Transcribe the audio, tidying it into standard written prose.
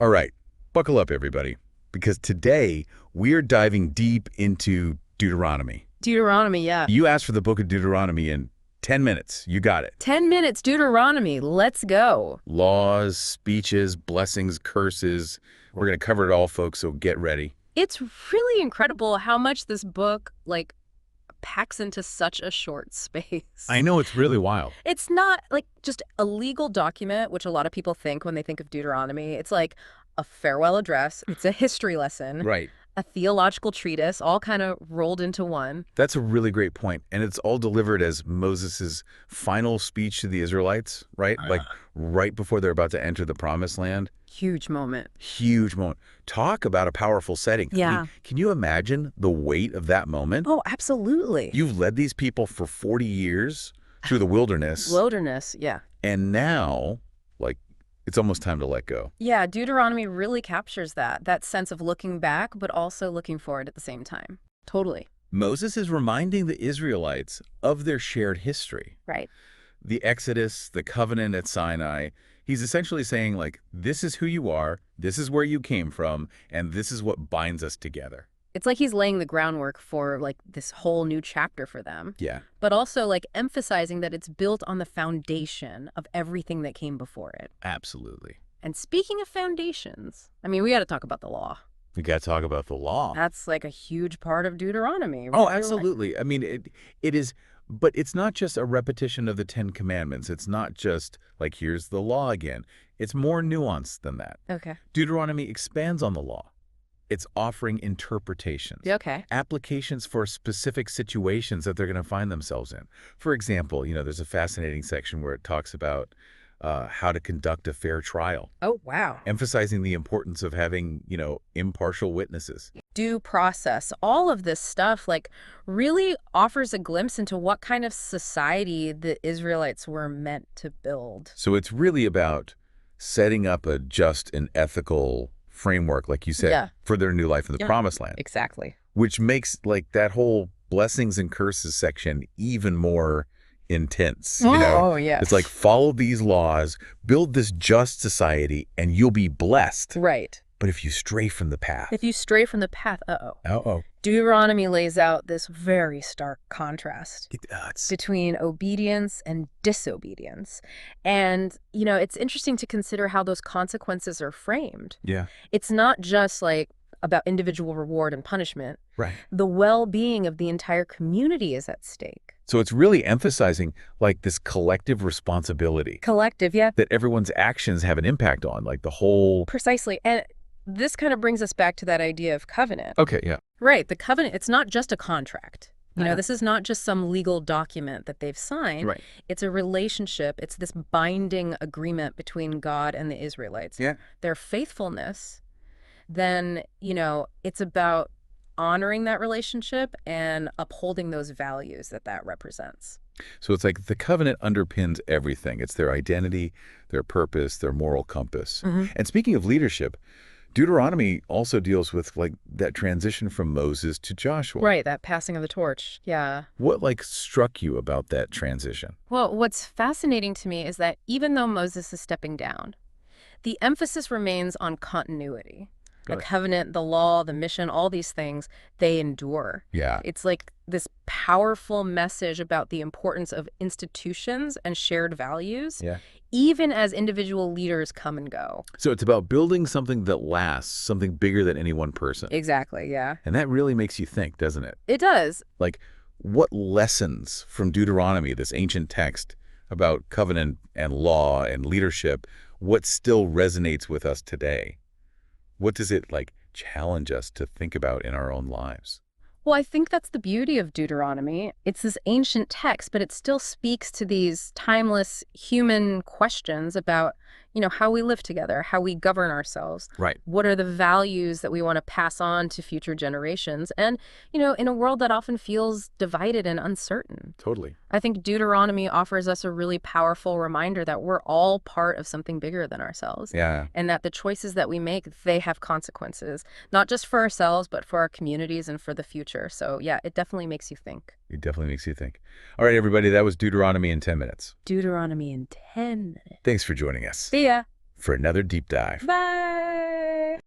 All right, buckle up, everybody, because today we're diving deep into Deuteronomy. Deuteronomy, yeah. You asked for the book of Deuteronomy in 10 minutes. You got it. 10 minutes, Deuteronomy. Let's go. Laws, speeches, blessings, curses. We're going to cover it all, folks, so get ready. It's really incredible how much this book, packs into such a short space. I know, it's really wild. It's not, just a legal document, which a lot of people think when they think of Deuteronomy. It's like a farewell address. It's a history lesson. Right. A theological treatise, all kind of rolled into one. That's a really great point. And it's all delivered as Moses' final speech to the Israelites, right? Like right before they're about to enter the promised land. Huge moment. Huge moment. Talk about a powerful setting. Yeah. I mean, can you imagine the weight of that moment? Oh, absolutely. You've led these people for 40 years through the wilderness. Wilderness, yeah. And now, it's almost time to let go. Yeah, Deuteronomy really captures that sense of looking back, but also looking forward at the same time. Totally. Moses is reminding the Israelites of their shared history. Right. The Exodus, the covenant at Sinai. He's essentially saying, this is who you are, this is where you came from, and this is what binds us together. It's like he's laying the groundwork for, this whole new chapter for them. Yeah. But also, emphasizing that it's built on the foundation of everything that came before it. Absolutely. And speaking of foundations, I mean, we got to talk about the law. We got to talk about the law. That's, a huge part of Deuteronomy. Oh, absolutely. I mean, it is, but it's not just a repetition of the Ten Commandments. It's not just, here's the law again. It's more nuanced than that. Okay. Deuteronomy expands on the law. It's offering interpretations. Okay. Applications for specific situations that they're going to find themselves in. For example, there's a fascinating section where it talks about how to conduct a fair trial. Oh, wow. Emphasizing the importance of having, impartial witnesses. Due process, all of this stuff, really offers a glimpse into what kind of society the Israelites were meant to build. So it's really about setting up a just and ethical framework, like you said, Yeah. for their new life in the promised land. Exactly. Which makes that whole blessings and curses section even more intense. Oh, yeah. It's follow these laws, build this just society, and you'll be blessed. Right. But if you stray from the path. If you stray from the path, Uh-oh. Deuteronomy lays out this very stark contrast between obedience and disobedience. And, it's interesting to consider how those consequences are framed. Yeah. It's not just about individual reward and punishment. Right. The well-being of the entire community is at stake. So it's really emphasizing this collective responsibility. Collective, yeah. That everyone's actions have an impact on, the whole. Precisely. And this kind of brings us back to that idea of covenant. Okay, yeah. Right. The covenant, it's not just a contract. Uh-huh. This is not just some legal document that they've signed. Right. It's a relationship. It's this binding agreement between God and the Israelites. Yeah. Their faithfulness, then, it's about honoring that relationship and upholding those values that represents. So it's the covenant underpins everything. It's their identity, their purpose, their moral compass. Mm-hmm. And speaking of leadership, Deuteronomy also deals with that transition from Moses to Joshua. Right, that passing of the torch. Yeah. What struck you about that transition? Well, what's fascinating to me is that even though Moses is stepping down, the emphasis remains on continuity. The covenant, the law, the mission, all these things, they endure. Yeah. It's this powerful message about the importance of institutions and shared values, even as individual leaders come and go. So it's about building something that lasts, something bigger than any one person. Exactly, yeah. And that really makes you think, doesn't it? It does. What lessons from Deuteronomy, this ancient text about covenant and law and leadership, what still resonates with us today? What does it challenge us to think about in our own lives? Well, I think that's the beauty of Deuteronomy. It's this ancient text, but it still speaks to these timeless human questions about, how we live together, how we govern ourselves. Right. What are the values that we want to pass on to future generations? And, in a world that often feels divided and uncertain. Totally. I think Deuteronomy offers us a really powerful reminder that we're all part of something bigger than ourselves. Yeah. And that the choices that we make, they have consequences, not just for ourselves, but for our communities and for the future. So yeah, it definitely makes you think. It definitely makes you think. All right, everybody, that was Deuteronomy in 10 minutes. Deuteronomy in 10 minutes. Thanks for joining us. See ya. for another deep dive. Bye!